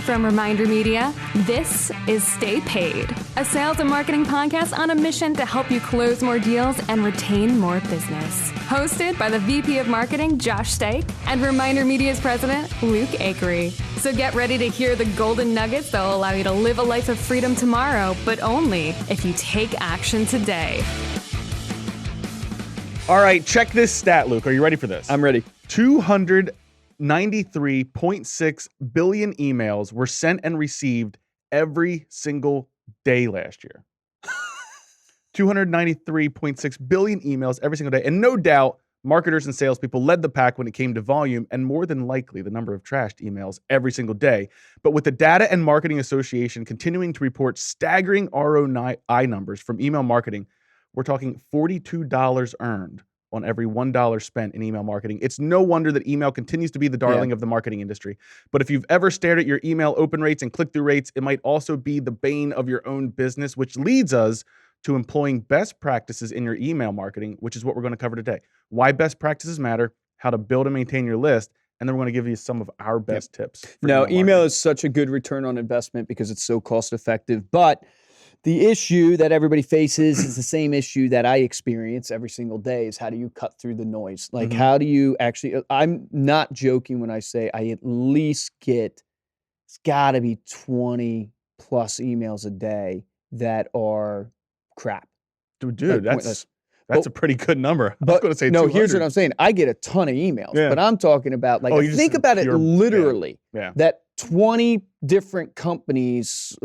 From Reminder Media, this is Stay Paid, a sales and marketing podcast on a mission to help you close more deals and retain more business. Hosted by the VP of Marketing, Josh Stake, and Reminder Media's president, Luke Acree. So get ready to hear the golden nuggets that will allow you to live a life of freedom tomorrow, but only if you take action today. All right, check this stat, Luke. Are you ready for this? I'm ready. 293.6 billion emails were sent and received every single day last year. 293.6 billion emails every single day. And no doubt, marketers and salespeople led the pack when it came to volume and more than likely the number of trashed emails every single day. But with the Data and Marketing Association continuing to report staggering ROI numbers from email marketing, we're talking $42 earned on every $1 spent in email marketing. It's no wonder that email continues to be the darling of the marketing industry. But if you've ever stared at your email open rates and click-through rates, it might also be the bane of your own business, which leads us to employing best practices in your email marketing, which is what we're going to cover today. Why best practices matter, how to build and maintain your list, and then we're going to give you some of our best tips. No, email is such a good return on investment because it's so cost effective. But the issue that everybody faces is the same issue that I experience every single day is how do you cut through the noise? Like how do you actually, I'm not joking when I say I at least get, it's got to be 20 plus emails a day that are crap. Dude, that's a pretty good number. I was going to say no, 200. Here's what I'm saying. I get a ton of emails, but I'm talking about like, think about it literally, that 20 different companies,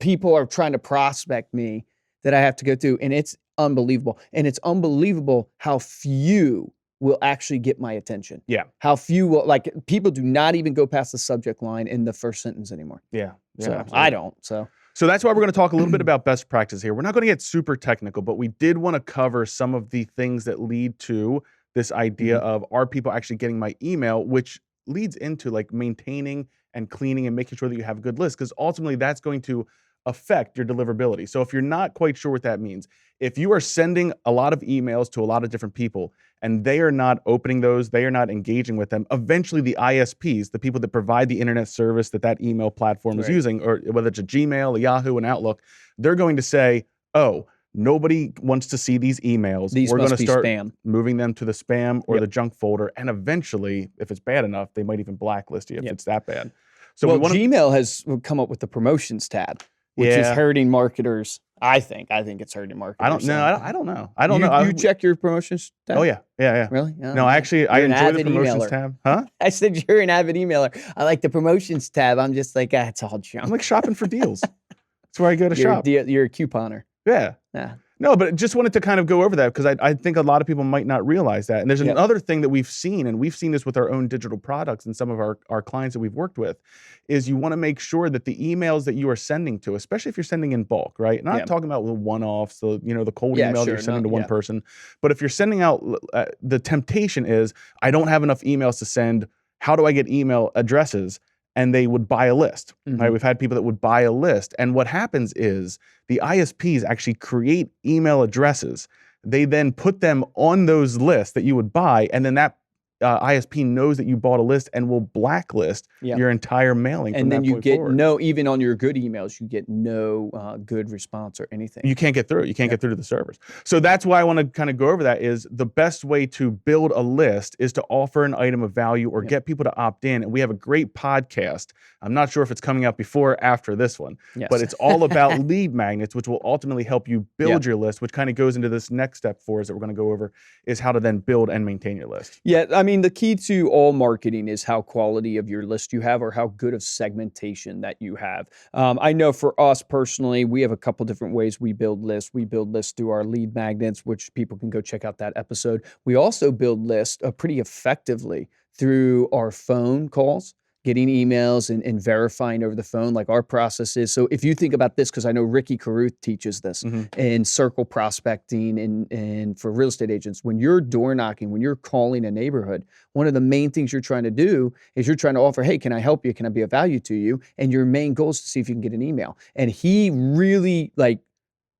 people are trying to prospect me that I have to go through, and it's unbelievable. And it's unbelievable how few will actually get my attention. Yeah. How few will, like, people do not even go past the subject line in the first sentence anymore. Yeah. So absolutely. I don't. So that's why we're going to talk a little bit about best practice here. We're not going to get super technical, but we did want to cover some of the things that lead to this idea of, are people actually getting my email, which leads into like maintaining and cleaning and making sure that you have a good list, because ultimately that's going to affect your deliverability. So if you're not quite sure what that means, if you are sending a lot of emails to a lot of different people and they are not opening those, they are not engaging with them, eventually the ISPs, the people that provide the internet service that email platform is using, or whether it's a Gmail, a Yahoo, an Outlook, they're going to say, oh, nobody wants to see these emails. We're going to start spam. Moving them to the spam or the junk folder. And eventually, if it's bad enough, they might even blacklist you if it's that bad. So Gmail has come up with the promotions tab, which is hurting marketers. I think it's hurting marketers. I don't know. I don't know. You check your promotions tab? Oh, yeah. Really? Oh, no, actually, I enjoy the promotions tab. Huh? I said you're an avid emailer. I like the promotions tab. I'm just like, it's all junk. I'm like shopping for deals. That's where I go to shop. You're a couponer. Yeah. No, but just wanted to kind of go over that because I think a lot of people might not realize that. And there's another thing that we've seen, and we've seen this with our own digital products and some of our clients that we've worked with, is you want to make sure that the emails that you are sending to, especially if you're sending in bulk, right? Not talking about the one-offs, the cold email that you're sending to one person. But if you're sending out, the temptation is, I don't have enough emails to send. How do I get email addresses? And they would buy a list, right? We've had people that would buy a list. And what happens is the ISPs actually create email addresses. They then put them on those lists that you would buy. And then that ISP knows that you bought a list and will blacklist your entire mailing. And then you get even on your good emails, you get no good response or anything. You can't get through. You can't get through to the servers. So that's why I want to kind of go over that is the best way to build a list is to offer an item of value or get people to opt in. And we have a great podcast. I'm not sure if it's coming out before or after this one, but it's all about lead magnets, which will ultimately help you build your list, which kind of goes into this next step for us that we're going to go over is how to then build and maintain your list. Yeah. I mean, the key to all marketing is how quality of your list you have or how good of segmentation that you have. I know for us personally, we have a couple different ways we build lists. We build lists through our lead magnets, which people can go check out that episode. We also build lists pretty effectively through our phone calls, getting emails and verifying over the phone like our process is. So if you think about this, because I know Ricky Caruth teaches this in circle prospecting and for real estate agents, when you're door knocking, when you're calling a neighborhood, one of the main things you're trying to do is you're trying to offer, hey, can I help you? Can I be of value to you? And your main goal is to see if you can get an email. And he really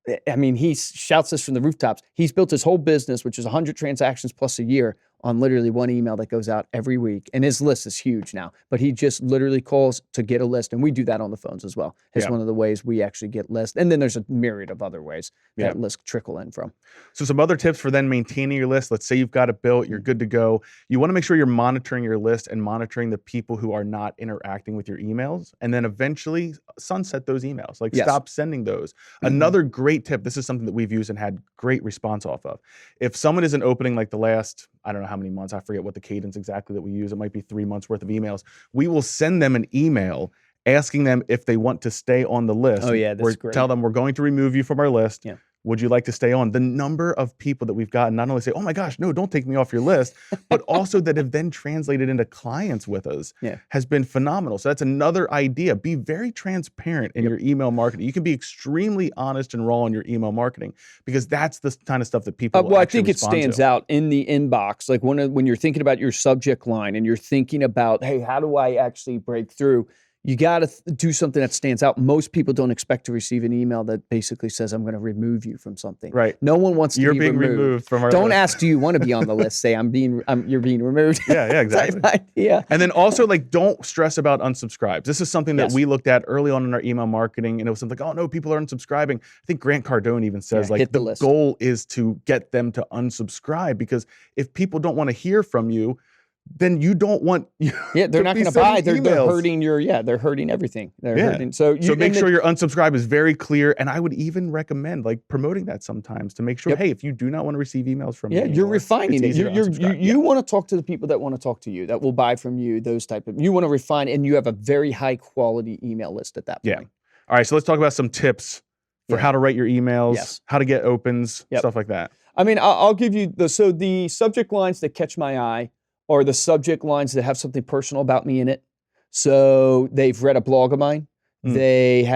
he shouts this from the rooftops. He's built his whole business, which is 100 transactions plus a year, on literally one email that goes out every week. And his list is huge now, but he just literally calls to get a list. And we do that on the phones as well. It's one of the ways we actually get lists. And then there's a myriad of other ways that lists trickle in from. So some other tips for then maintaining your list. Let's say you've got it built, you're good to go. You want to make sure you're monitoring your list and monitoring the people who are not interacting with your emails. And then eventually sunset those emails. Like stop sending those. Another great tip, this is something that we've used and had great response off of. If someone isn't opening like the last, I don't know how many months, I forget what the cadence exactly that we use. It might be 3 months worth of emails. We will send them an email asking them if they want to stay on the list. Oh yeah, that's great. Tell them we're going to remove you from our list. Yeah. Would you like to stay on? The number of people that we've gotten not only say, oh my gosh, no, don't take me off your list, but also that have then translated into clients with us has been phenomenal. So that's another idea. Be very transparent in your email marketing. You can be extremely honest and raw in your email marketing because that's the kind of stuff that people will I actually think it stands out in the inbox. Like when you're thinking about your subject line and you're thinking about, hey, how do I actually break through? You got to do something that stands out. Most people don't expect to receive an email that basically says, I'm going to remove you from something. Right. No one wants to be removed. You're being removed from our Don't list. ask, do you want to be on the list? Say, you're being removed. Yeah, exactly. Yeah. And then also like, don't stress about unsubscribes. This is something that we looked at early on in our email marketing, and it was something like, oh no, people are unsubscribing. I think Grant Cardone even says like the goal is to get them to unsubscribe, because if people don't want to hear from you, then you don't want they're not going to buy. They're hurting they're hurting everything. They're hurting. So make sure your unsubscribe is very clear. And I would even recommend like promoting that sometimes to make sure, hey, if you do not want to receive emails from me, you're refining it. You want to talk to the people that want to talk to you, that will buy from you, those type of, you want to refine, and you have a very high quality email list at that point. Yeah. All right. So let's talk about some tips for how to write your emails, how to get opens, stuff like that. I mean, I'll give you the subject lines that catch my eye are the subject lines that have something personal about me in it. So they've read a blog of mine. They've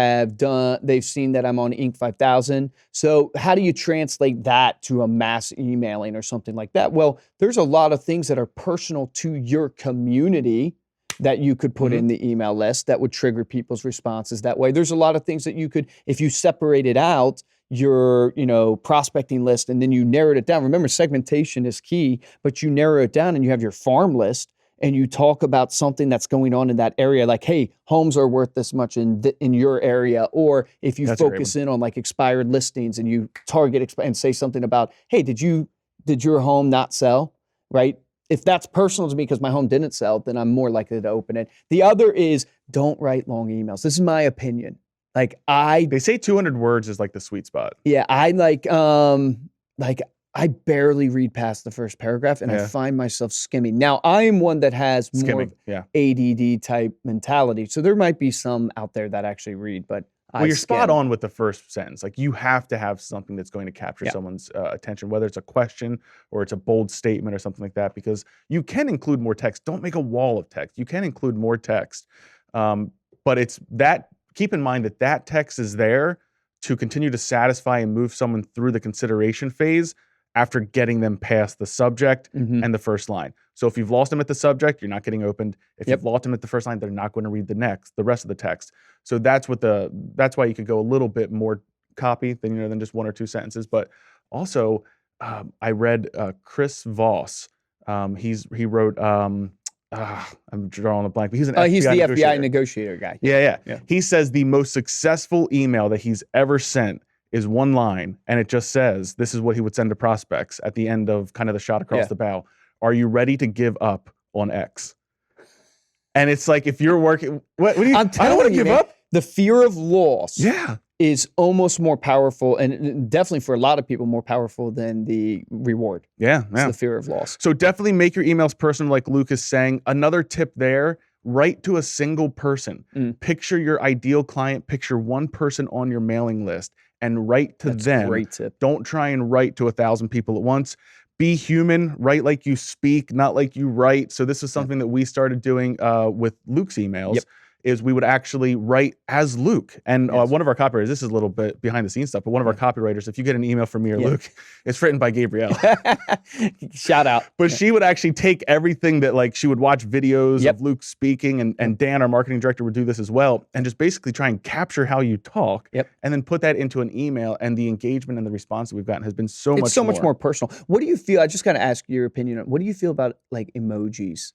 seen that I'm on Inc. 5000. So how do you translate that to a mass emailing or something like that? Well, there's a lot of things that are personal to your community that you could put in the email list that would trigger people's responses that way. There's a lot of things that you could, if you separate it out, your prospecting list, and then you narrowed it down. Remember, segmentation is key, but you narrow it down and you have your farm list and you talk about something that's going on in that area, like, hey, homes are worth this much in your area. Or if you focus in on like expired listings and you target and say something about, hey, did your home not sell, right? If that's personal to me because my home didn't sell, then I'm more likely to open it. The other is, don't write long emails. This is my opinion. They say 200 words is like the sweet spot. Yeah, I barely read past the first paragraph, and I find myself skimming. Now, I am one that has more ADD type mentality, so there might be some out there that actually read, but you're spot on with the first sentence. Like, you have to have something that's going to capture someone's attention, whether it's a question or it's a bold statement or something like that, because you can include more text. Don't make a wall of text. You can include more text, but it's that. Keep in mind that text is there to continue to satisfy and move someone through the consideration phase after getting them past the subject and the first line. So if you've lost them at the subject, you're not getting opened. If you've lost them at the first line, they're not going to read the rest of the text. So that's why you could go a little bit more copy than just one or two sentences. But also, I read Chris Voss. He wrote. I'm drawing a blank, but he's an FBI he's the negotiator. FBI negotiator guy. Yeah. He says the most successful email that he's ever sent is one line, and it just says, this is what he would send to prospects at the end of kind of the shot across the bow. Are you ready to give up on X? And it's like, if you're working, I don't want to give up. The fear of loss is almost more powerful, and definitely for a lot of people, more powerful than the reward. Yeah. It's the fear of loss. So definitely make your emails personal, like Luke is saying. Another tip there, write to a single person. Picture your ideal client, picture one person on your mailing list, and write to them. That's a great tip. Don't try and write to 1,000 people at once. Be human, write like you speak, not like you write. So this is something that we started doing with Luke's emails. is we would actually write as Luke. And one of our copywriters, this is a little bit behind the scenes stuff, but one of our copywriters, if you get an email from me or Luke, it's written by Gabrielle. Shout out. But she would actually take everything that, like, she would watch videos of Luke speaking, and Dan, our marketing director, would do this as well, and just basically try and capture how you talk, and then put that into an email, and the engagement and the response that we've gotten has been much more personal. What do you feel? I just got to ask your opinion on what do you feel about like emojis?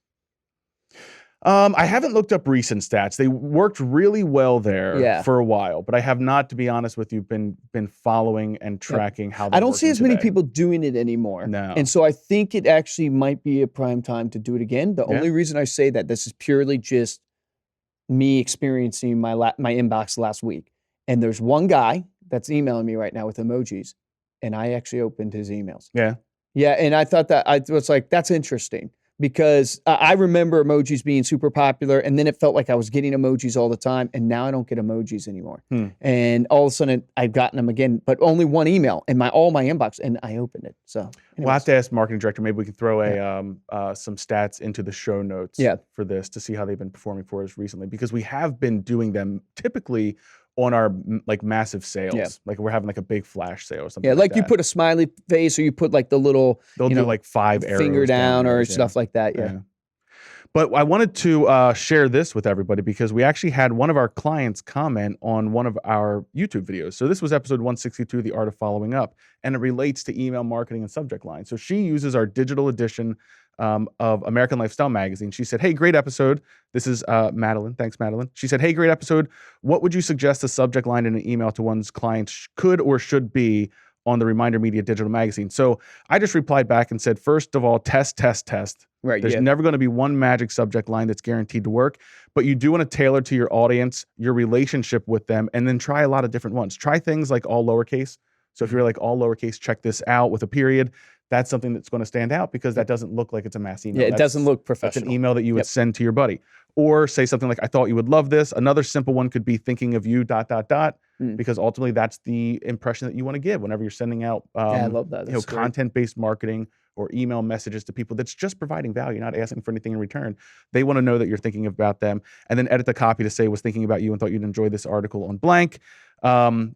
I haven't looked up recent stats. They worked really well there for a while, but I have not, to be honest with you, been following and tracking how. I don't see as many people doing it anymore. No, and so I think it actually might be a prime time to do it again. The only reason I say that, this is purely just me experiencing my inbox last week, and there's one guy that's emailing me right now with emojis, and I actually opened his emails. Yeah, and I thought that I was like, that's interesting. Because I remember emojis being super popular, and then it felt like I was getting emojis all the time, and now I don't get emojis anymore. And all of a sudden, I've gotten them again, but only one email in all my inbox, and I opened it. So anyways. We'll have to ask marketing director. Maybe we can throw some stats into the show notes for this to see how they've been performing for us recently, because we have been doing them typically on our like massive sales, like we're having like a big flash sale or something. Like you put a smiley face, or you put like the little, they'll do like 5 arrows finger down or stuff like that. But I wanted to share this with everybody because we actually had one of our clients comment on one of our YouTube videos. So this was episode 162, The Art of Following Up, and it relates to email marketing and subject line. So she uses our digital edition of American Lifestyle Magazine. She said, hey, great episode. This is Madeline. Thanks, Madeline. She said, hey, great episode. What would you suggest a subject line in an email to one's clients could or should be on the ReminderMedia digital magazine? So I just replied back and said, first of all, test. Right. There's never going to be one magic subject line that's guaranteed to work, but you do want to tailor to your audience, your relationship with them, and then try a lot of different ones. Try things like all lowercase. So if you're like all lowercase, check this out with a period. That's something that's going to stand out because that doesn't look like it's a mass email. Yeah, it doesn't look professional. That's an email that you would send to your buddy. Or say something like, I thought you would love this. Another simple one could be thinking of you, ... Because ultimately that's the impression that you want to give whenever you're sending out I love that. content-based marketing or email messages to people that's just providing value, not asking for anything in return. They want to know that you're thinking about them, and then edit the copy to say, was thinking about you and thought you'd enjoy this article on blank.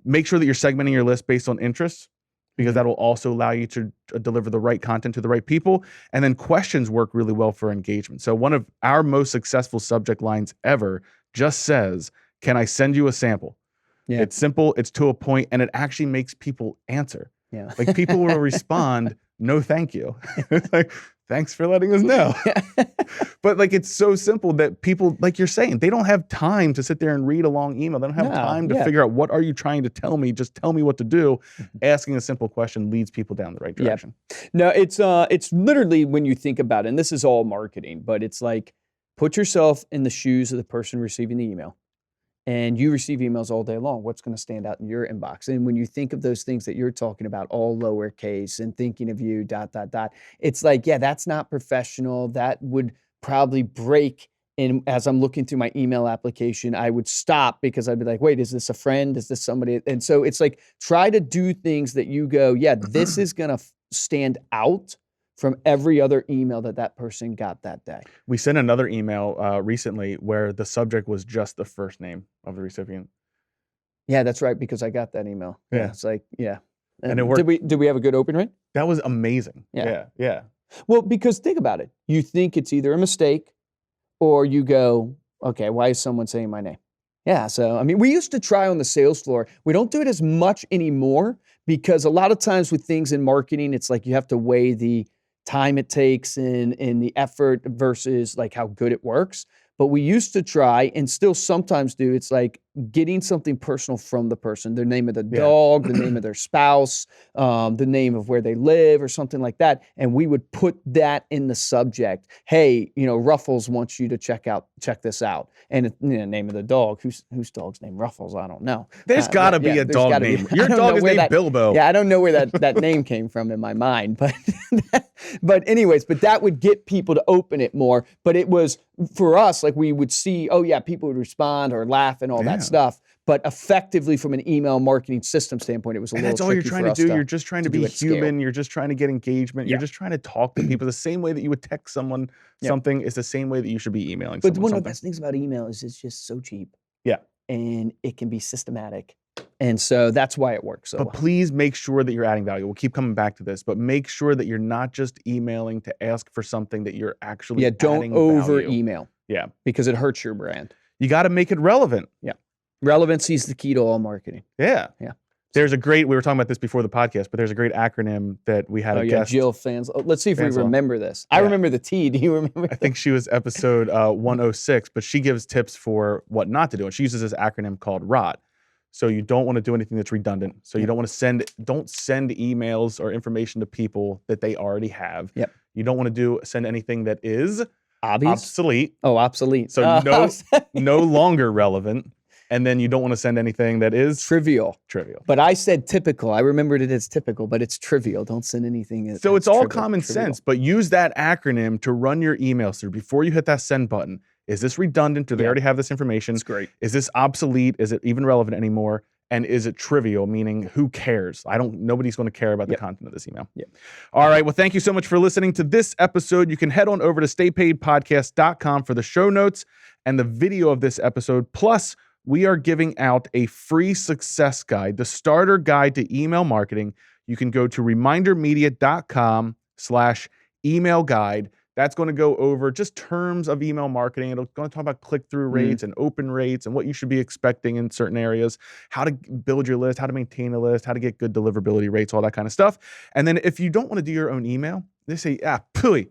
Make sure that you're segmenting your list based on interests, because that will also allow you to deliver the right content to the right people. And then questions work really well for engagement. So one of our most successful subject lines ever just says, can I send you a sample? It's simple, it's to a point, and it actually makes people answer. Like people will respond, no, thank you. It's like, thanks for letting us know. But like, it's so simple that people, like you're saying, they don't have time to sit there and read a long email. They don't have time to figure out, what are you trying to tell me? Just tell me what to do. Asking a simple question leads people down the right direction. No, it's literally, when you think about it, and this is all marketing, but it's like, put yourself in the shoes of the person receiving the email. And you receive emails all day long. What's going to stand out in your inbox? And when you think of those things that you're talking about, all lowercase and thinking of you, ... It's like, that's not professional. That would probably break. And as I'm looking through my email application, I would stop because I'd be like, wait, is this a friend? Is this somebody? And so it's like, try to do things that you go, this is going to stand out from every other email that person got that day. We sent another email recently where the subject was just the first name of the recipient. Yeah, that's right, because I got that email. It's like, And it worked. Did we have a good open rate? That was amazing. Yeah. Well, because think about it. You think it's either a mistake or you go, okay, why is someone saying my name? Yeah, so, I mean, we used to try on the sales floor. We don't do it as much anymore because a lot of times with things in marketing, it's like you have to weigh the time it takes and the effort versus like how good it works. But we used to try, and still sometimes do, it's like getting something personal from the person, their name of the dog, the name of their spouse, the name of where they live or something like that. And we would put that in the subject. Hey, Ruffles wants you to check this out. And name of the dog, whose dog's name Ruffles? I don't know. There's gotta be a dog name. Your dog is named Bilbo. Yeah, I don't know where that name came from in my mind, but anyways, but that would get people to open it more. But it was, for us, like we would see, people would respond or laugh and all that stuff. But effectively, from an email marketing system standpoint, it was a little tricky. That's all you're trying to do. You're just trying to be human. You're just trying to get engagement. Yeah. You're just trying to talk to people. The same way that you would text someone something is the same way that you should be emailing someone. But one of the best things about email is it's just so cheap. Yeah. And it can be systematic. And so that's why it works so well. But please make sure that you're adding value. We'll keep coming back to this, but make sure that you're not just emailing to ask for something, that you're actually don't over email. Yeah. Because it hurts your brand. You got to make it relevant. Yeah. Relevancy is the key to all marketing. Yeah. Yeah. There's a great, we were talking about this before the podcast, but there's a great acronym that we had a guest. Jill fans. Let's see if we remember this. I remember the T. Do you remember? I think she was episode 106, but she gives tips for what not to do. And she uses this acronym called ROT. So you don't want to do anything that's redundant. So you don't want to don't send emails or information to people that they already have. Yep. You don't want to send anything that is obsolete. Oh, obsolete. So no longer relevant. And then you don't want to send anything that is trivial. But I said typical. I remembered it as typical, but it's trivial. Don't send anything. So it's all common sense, but use that acronym to run your emails through before you hit that send button. Is this redundant? Do they already have this information? That's great. Is this obsolete? Is it even relevant anymore? And is it trivial? Meaning, who cares? Nobody's going to care about the content of this email. Yep. All right. Well, thank you so much for listening to this episode. You can head on over to staypaidpodcast.com for the show notes and the video of this episode. Plus, we are giving out a free success guide, the starter guide to email marketing. You can go to remindermedia.com/email guide. That's going to go over just terms of email marketing. It's going to talk about click-through rates and open rates and what you should be expecting in certain areas, how to build your list, how to maintain a list, how to get good deliverability rates, all that kind of stuff. And then if you don't want to do your own email, they say, pooey,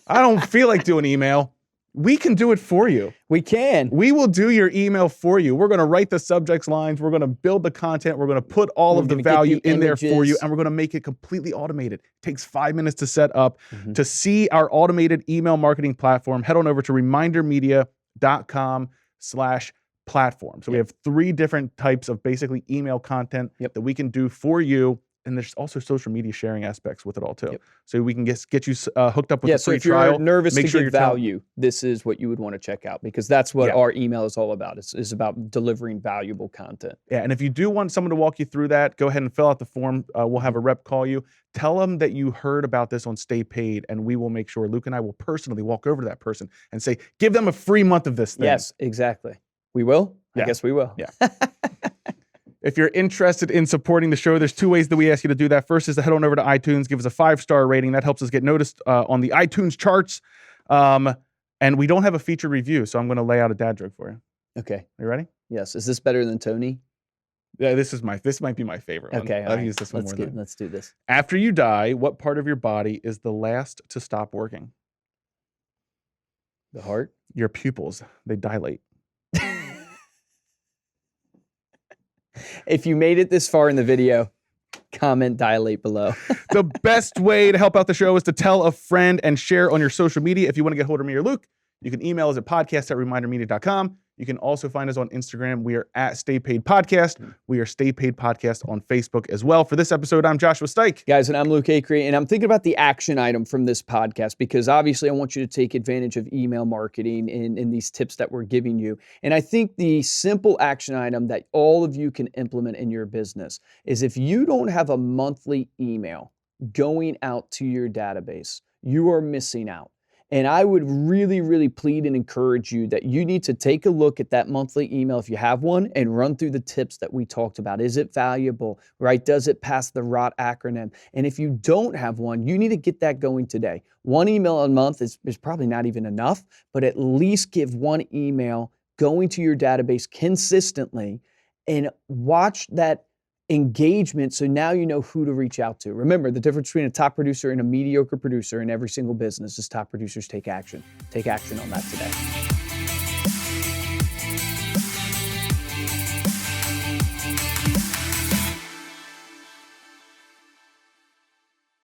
I don't feel like doing email. We can do it for you. We can. We will do your email for you. We're going to write the subject lines. We're going to build the content. We're going to put all of the value in there for you, and we're going to make it completely automated. It takes 5 minutes to set up. To see our automated email marketing platform, head on over to remindermedia.com/platform. So we have 3 different types of basically email content that we can do for you. And there's also social media sharing aspects with it all too. So we can get you hooked up with a free trial. So if you're nervous to give value, this is what you would want to check out, because that's what our email is all about. It's about delivering valuable content. Yeah, and if you do want someone to walk you through that, go ahead and fill out the form. We'll have a rep call you. Tell them that you heard about this on Stay Paid, and we will make sure, Luke and I will personally walk over to that person and say, give them a free month of this thing. Yes, exactly. We will? I guess we will. Yeah. If you're interested in supporting the show, there's 2 ways that we ask you to do that. First is to head on over to iTunes, give us a 5-star rating. That helps us get noticed on the iTunes charts. And we don't have a featured review, so I'm going to lay out a dad joke for you. Okay. Are you ready? Yes. Is this better than Tony? Yeah, this might be my favorite one. Okay. I'll use this one more. Let's do this. After you die, what part of your body is the last to stop working? The heart? Your pupils. They dilate. If you made it this far in the video, comment dilate below. The best way to help out the show is to tell a friend and share on your social media. If you want to get hold of me or Luke, you can email us at podcast@remindermedia.com. You can also find us on Instagram. We are at Stay Paid Podcast. We are Stay Paid Podcast on Facebook as well. For this episode, I'm Joshua Stike. Guys, and I'm Luke Acree, and I'm thinking about the action item from this podcast, because obviously I want you to take advantage of email marketing in these tips that we're giving you. And I think the simple action item that all of you can implement in your business is, if you don't have a monthly email going out to your database, you are missing out. And I would really, really plead and encourage you that you need to take a look at that monthly email, if you have one, and run through the tips that we talked about. Is it valuable, right? Does it pass the ROT acronym? And if you don't have one, you need to get that going today. 1 email a month is probably not even enough, but at least give 1 email going to your database consistently, and watch that engagement, so now you know who to reach out to. Remember, the difference between a top producer and a mediocre producer in every single business is top producers take action. Take action on that today.